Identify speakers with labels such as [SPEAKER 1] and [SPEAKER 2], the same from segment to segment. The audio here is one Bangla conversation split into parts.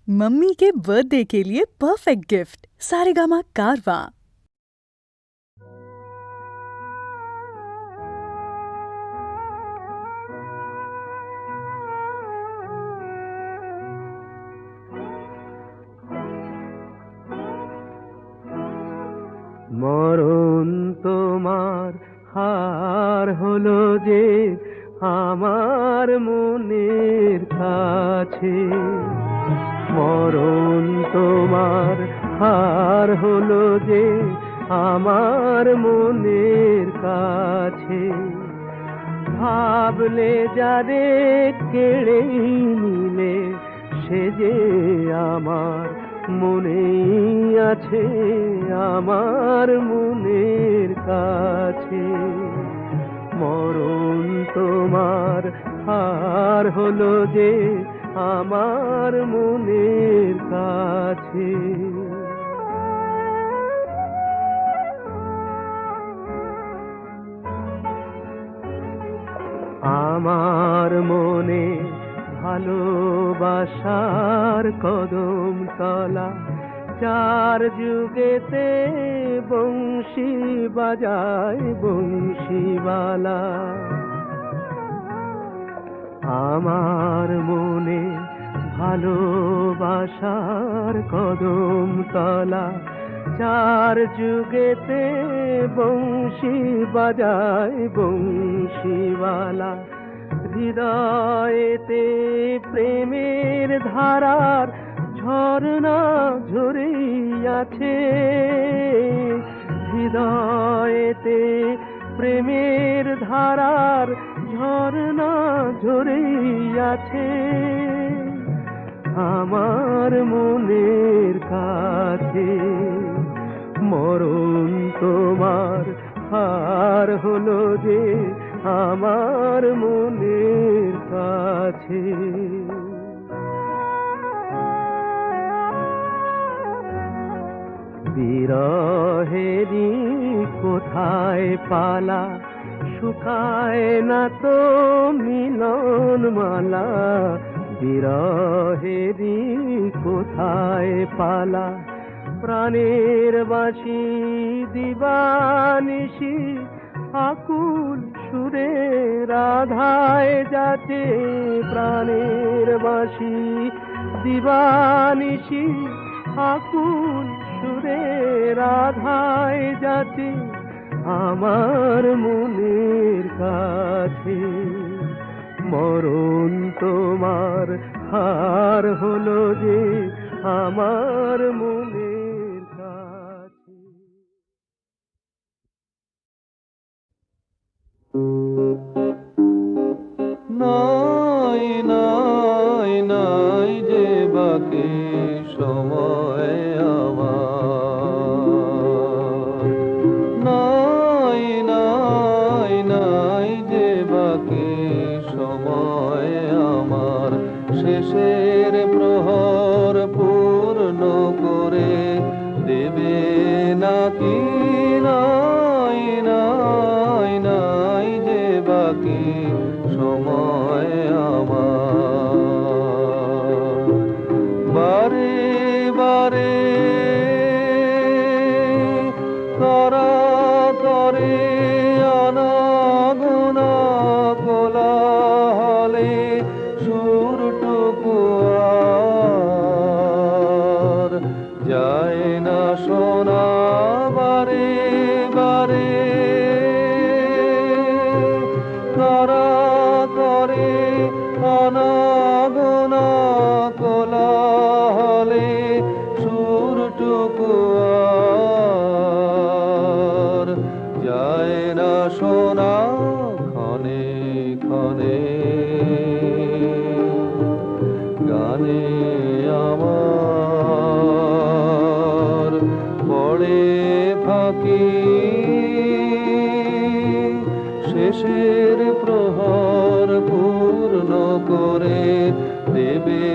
[SPEAKER 1] मम्मी के बर्थडे के लिए परफेक्ट गिफ्ट सारेगामा कारवा।
[SPEAKER 2] মরণ তোমার হার হলো যে আমার মনের কাছে, মরণ তোমার হার হলো যে আমার মনের কাছে। ভাবলে যারে কেড়ে নিলে সে যে আমার মনেই আছে, আমার মনের কাছে। মরণ তোমার হার হলো যে আমার মনের কাছে। আমার মনে ভালোবাসার কদম তলা, চার যুগেতে বংশী বাজায় বংশীওয়ালা। আমার মনে ভালোবাসার কদম তলা, চার যুগেতে বংশী বাজায় বংশীওয়ালা। হৃদয়েতে প্রেমের ধারার ঝরনা ঝরেই আছে, হৃদয়েতে প্রেমের ধারার ঝরনা ঝরেই আছে। আমার মনের কাছে মরণ তোমার হার হলো যে আমার মনের কাছে। বিরহেরই কোথায় পালা, শুকায় না তো মিলন মালা। বিরহেরই কোথায় পালা, প্রাণের বাঁশি দিবানিশি আকুল সুরে রাধায় যাচ্ছে। প্রাণের বাঁশি দিবানিশি আকুল সুরে রাধায় যাচ্ছে, আমার মনের কাছে। মরণ তোমার হার হলো যে আমার মনের কাছে।
[SPEAKER 3] নাই নাই নাই যে বাকি সময় আমার, নাই নাই নাই যে বাকি সময় আমার। শেষের প্রহর পূর্ণ করে দেবে নাকি? নাই নাই নাই যে বাকি সময় আমার। বারে বারে করা করে অনাগুনা কোলাহলে সুরটুকু আর যায় না শোনা। বারে বারে করা করে অনাগুনা কোলাহলে সুরটুকু আর যায় না শোনা। ক্ষণে ক্ষণে গানে আমার পড়ে ফাঁকি, শেষের প্রহর পূর্ণ করে দেবে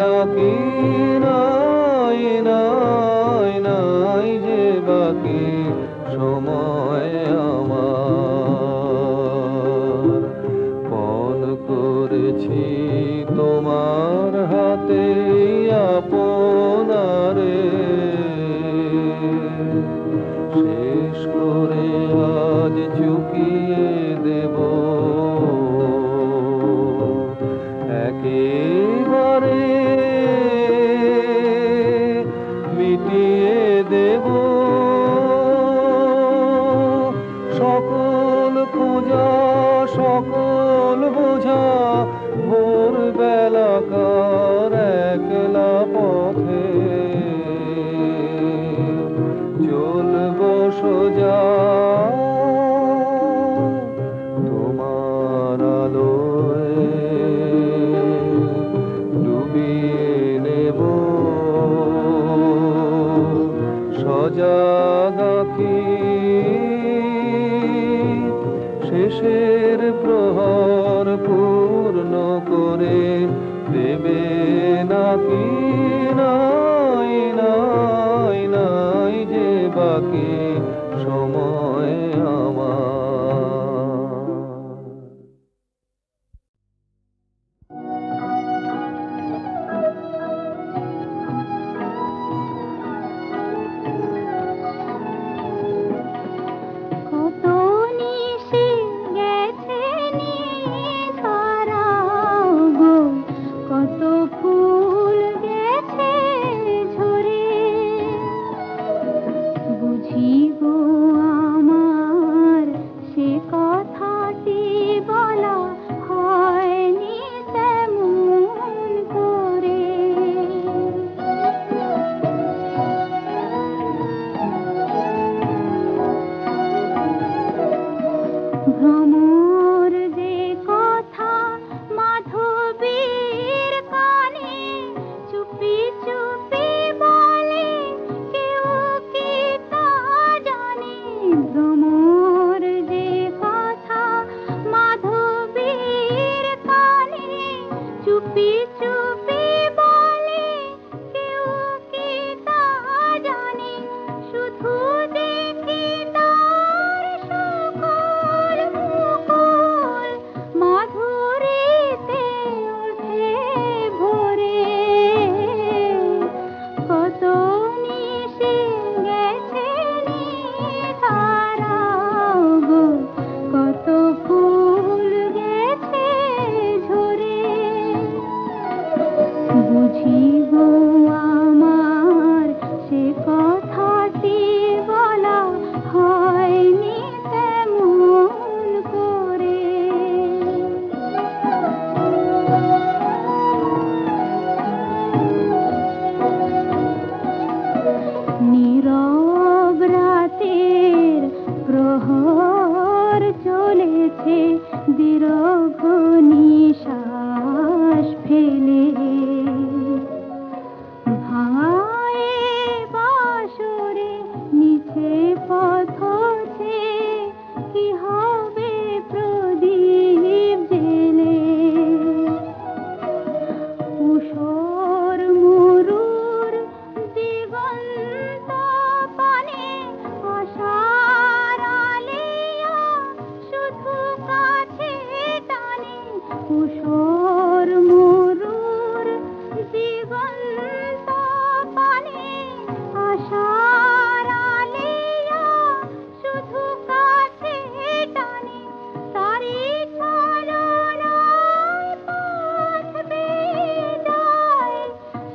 [SPEAKER 3] নাকি? নাই নাই নাই যে বাকি সময় আমার। পণ করেছি তোমার হাতে আপনারে শেষ করে আজ চুকিয়ে দেব একেবারে মিটিয়ে দেব সকল খোঁজা সকল বোঝা ভোর বেলাকার একলা পথে চলব সোজা তোমার আলোয় ডুবিয়ে নেব সজাগ আঁখি শেষের প্রহর পূর্ণ করে দেবে নাকি নাই নাই নাই যে বাকি সময় আমার
[SPEAKER 4] কত নিশে গেছে নিধারা গো, কত ফুল গেছে ঝরে, বুঝি গো আমার সে কথাটি বলা হয়নি তেমন করে। ভ্রমর যে কথা মাধবীর কানে চুপি চুপি বলে, কেউ কি তা জানে? ভ্রমর যে কথা মাধবীর কানে চুপি চুপি বলে, কেউ কি তা জানে? শুধু দেখি তার সকল মুকুল মাধুরীতে ওঠে ভরে। কত নিশে গেছে নিধারা গো, কত ফুল গেছে ঝরে, বুঝি গো আমার সে কথাটি বলা হয়নি তেমন করে। নীরব রাতের প্রহর চলেছে দীর্ঘ নিশ্বাস ফেলে, ভাঙায় বাঁশরে নিচে পথছে, কি হবে প্রদীপ জেলে? উষর মরুর দিগন্ত পানে আশার আলিয়া শুধু কাছে টানে। উষর মরুর দিগন্ত পানে আশার আলিয়া শুধু কাছে টানে। তারি ছলনায় পথ বেয়ে যায়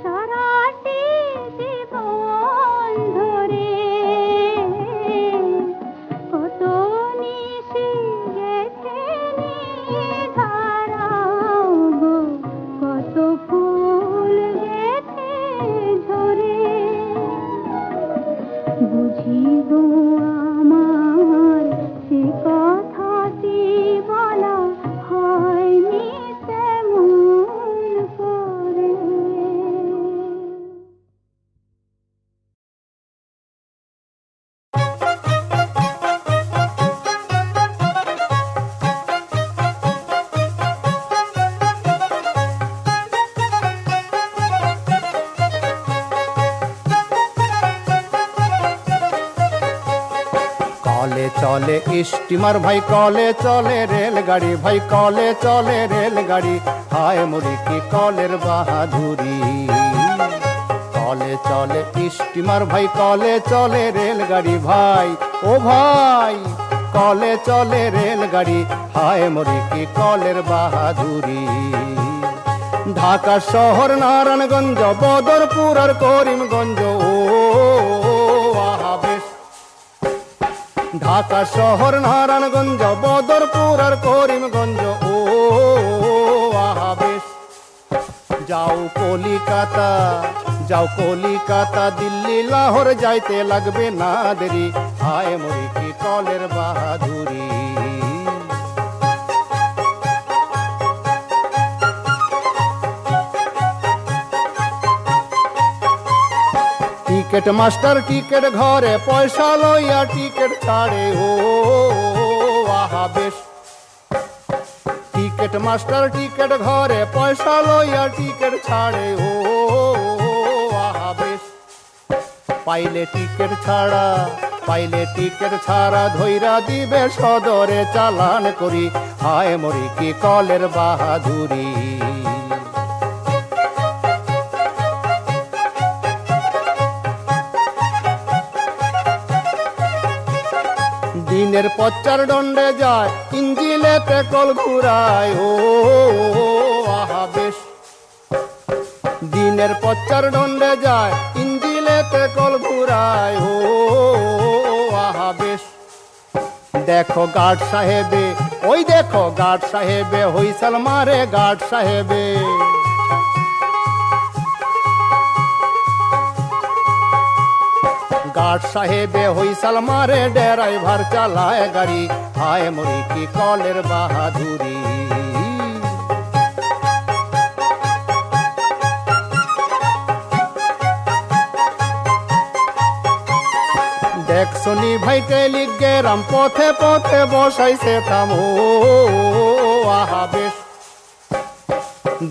[SPEAKER 4] সারাটি জীবন ধরে। কত নিশে গেছে নিধারা গো, কত ফুল গেছে ঝরে, বুঝি গো আমার সে কথাটি বলা হয়নি তেমন করে।
[SPEAKER 5] কলে চলে স্টিমার ভাই, কলে চলে রেলগাড়ি ভাই, কলে চলে রেলগাড়ি। হায় মুড়ি কি কলের বাহাদুরি, চলে স্টিমার ভাই কলে চলে রেলগাড়ি ভাই, ও ভাই কলে চলে রেলগাড়ি, হায় মরি কি কলের বাহাদুরি। ঢাকা শহর, নারায়ণগঞ্জ, বদরপুর আর করিমগঞ্জ, ও আহা বেশ। ঢাকা শহর, নারায়ণগঞ্জ, বদরপুর আর করিমগঞ্জ, ও আহা বেশ। যাও কলিকাতা, যাও কলিকাতা, দিল্লি লাহোর যাইতে লাগবে না দেরি, হায় মরি কি কলের বাহাদুরি। টিকেট মাস্টার টিকেট ঘরে পয়সা লইয়া টিকেট ছাড়ে, ও আহা বেশ। টিকেট মাস্টার টিকেট ঘরে পয়সা লইয়া টিকেট ছাড়ে, ও আহা বেশ। পাইলে টিকেট ছাড়া, পাইলে টিকেট ছাড়া, ধইরা দিবে সদরে চালান করি, হায় মরি কি কলের বাহাদুরি। দিনের পচ্চার দণ্ডে যায়, ইঞ্জিলেতে কল ঘুরায়, ও আহা বেশ। দিনের পচ্চার দণ্ডে যায়, ইঞ্জিলেতে কল ঘুরায়, ও আহা বেশ। দেখো গার্ড সাহেবে, ওই দেখো গার্ড সাহেবে, হুইসেল মারে গার্ড সাহেবে। গার্ড সাহেবে হুইসেল মারে, ড্রাইভার চালায় গাড়ি, হায় মরি কি কলের বাহাদুরি। দেখছনি ভাই টেলিগ্রাম, পথে পথে বসাইছে থাম, ও আহা বেশ।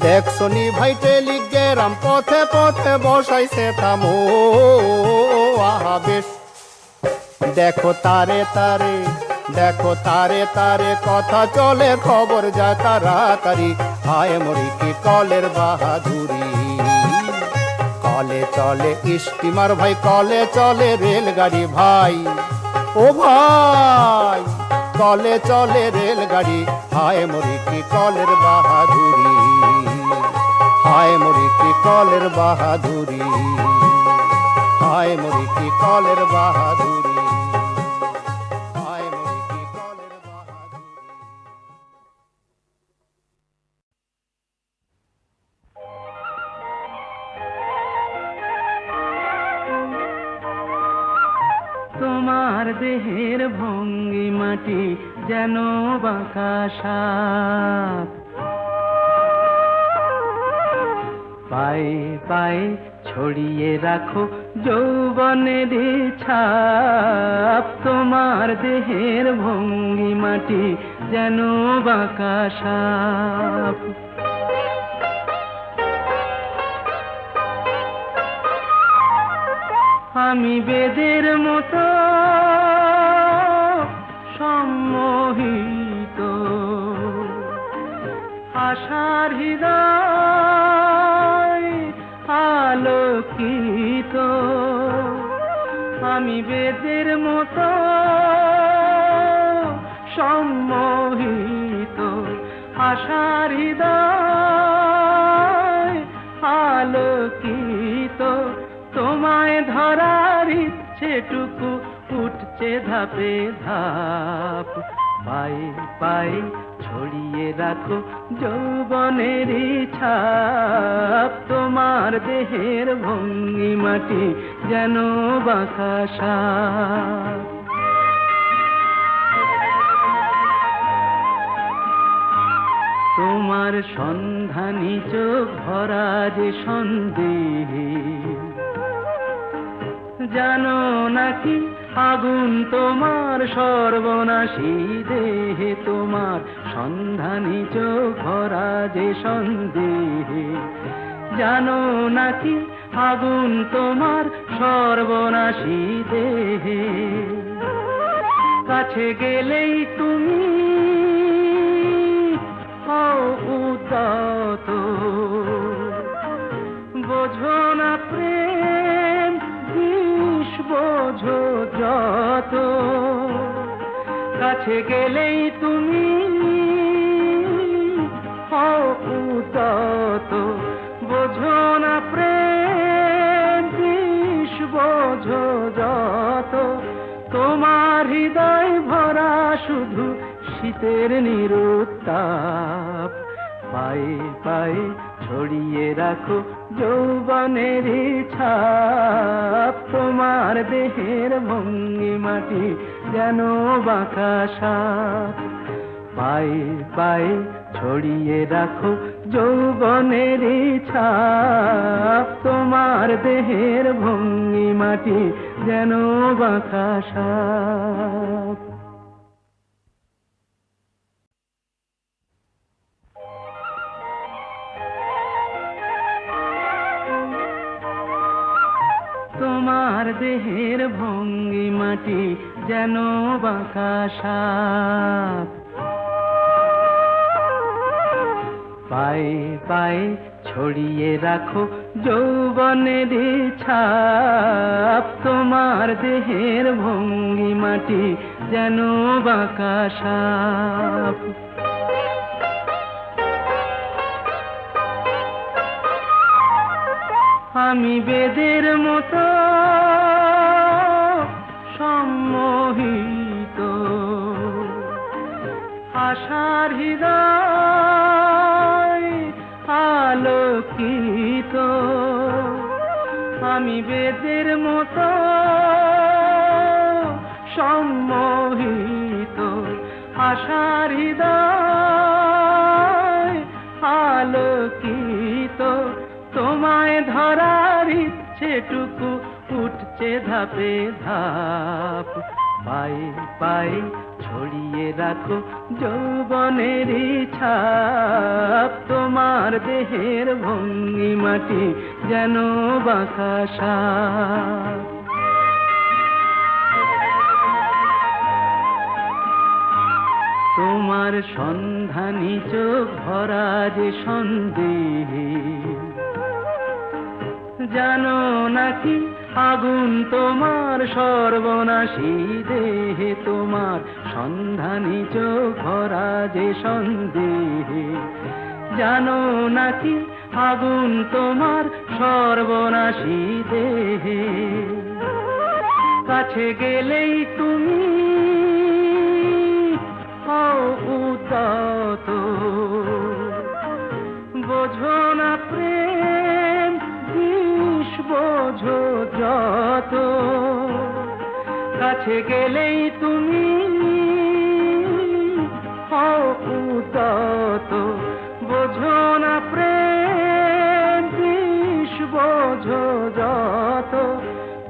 [SPEAKER 5] দেখছনি ভাই টেলিগ্রাম, পথে পথে বসাইছে থাম, ও আহা বেশ। দেখো তারে তারে, দেখো তারে তারে, কথা চলে খবর যায় তাড়াতাড়ি, হায় মরি কি কলের বাহাদুরি। কলে চলে স্টিমার ভাই, কলে চলে রেলগাড়ি ভাই, ও ভাই কলে চলে রেলগাড়ি, হায় মরি কি কলের বাহাদুরি, হায় মরি কি কলের বাহাদুরি, হায় মরি কি কলের বাহাদুরি, হায় মরি কি কলের বাহাদুরি।
[SPEAKER 2] তোমার দেহের ভঙ্গি মাটি যেন বাঁকা সাপ, পায়ে পায়ে ছড়িয়ে রাখো যৌবনের ছাপ। তোমার দেহের ভঙ্গি মাটি যেন বাঁকা সাপ। আমি বেদের মতো সম্মোহিত, আশার হৃদয় আলোকিত। আমি বেদের মতো সম্মোহিত, আশার হৃদয় আলোকিত। তোমায় ধরার ইচ্ছেটুকু উঠছে ধাপে ধাপ। পায়ে পায়ে ছড়িয়ে রাখো যৌবনের ছাপ। তোমার দেহের ভঙ্গি মাটি যেন বাঁকা সাপ। তোমার সন্ধানী চোখ ভরা যে সন্দেহে, জানো নাকি আগুন তোমার সর্বনাশী দেহে। তোমার সন্ধানী চোখ ভরা যে সন্দেহে, জানো নাকি আগুন তোমার সর্বনাশী দেহে। কাছে গেলেই তুমি উদাত, বোঝো না প্রেম বোঝো যত, কাছে গেলেই তুমি হও উতত, বোঝো না প্রেম বিষ বোঝো যত, তোমার হৃদয় ভরা শুধু শীতের নিরুত্তাপ, পায়ে পায়ে ছড়িয়ে রাখো যৌবনের ছাপ, তোমার দেহের ভঙ্গিমাটি যেন বাঁকা সাপ, পায়ে পায়ে ছড়িয়ে রাখো যৌবনের ছাপ, তোমার দেহের ভঙ্গিমাটি যেন বাঁকা সাপ। তোমার দেহের ভঙ্গিমাটি যেন বাঁকা সাপ, পায়ে পায়ে ছড়িয়ে রাখো যৌবনের ছাপ, তোমার দেহের ভঙ্গিমাটি যেন বাঁকা সাপ। আমি বেদের মতো সম্মোহিত, আশার হৃদয় আলোকিত, আমি বেদের মতো সম্মোহিত, আশার হৃদয় আলোকিত, তোমায় ধরার ইচ্ছেটুকু উঠছে ধাপে ধাপ, পায়ে পায়ে ছড়িয়ে রাখো যৌবনের ছাপ, তোমার দেহের ভঙ্গিমাটি যেন বাঁকা সাপ। তোমার সন্ধানী চোখ ভরা যে সন্দেহে, জানো নাকি আগুন তোমার সর্বনাশী দেহে, তোমার সন্ধানী চোখ ভরা যে সন্দেহে, জানো নাকি আগুন তোমার সর্বনাশী দেহে, কাছে গেলেই তুমি হও উতত, বোঝো না প্রেম বিষ বোঝো যত, কাছে গেলেই তুমি হও উতত, বোঝো না প্রেম বিষ বোঝো যত,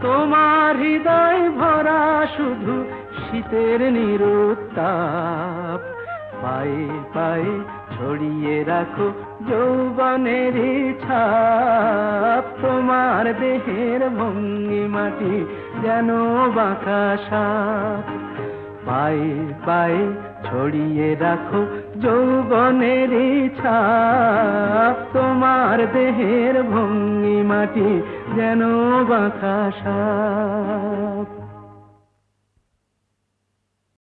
[SPEAKER 2] তোমার হৃদয় ভরা শুধু শীতের নিরুত্তাপ, পায়ে পায়ে ছড়িয়ে রাখো যৌবনের ছাপ, তোমার দেহের ভঙ্গিমাটি যেন বাঁকা সাপ, পায়ে পায়ে ছড়িয়ে রাখো যৌবনের ছাপ, তোমার দেহের ভঙ্গিমাটি যেন বাঁকা সাপ।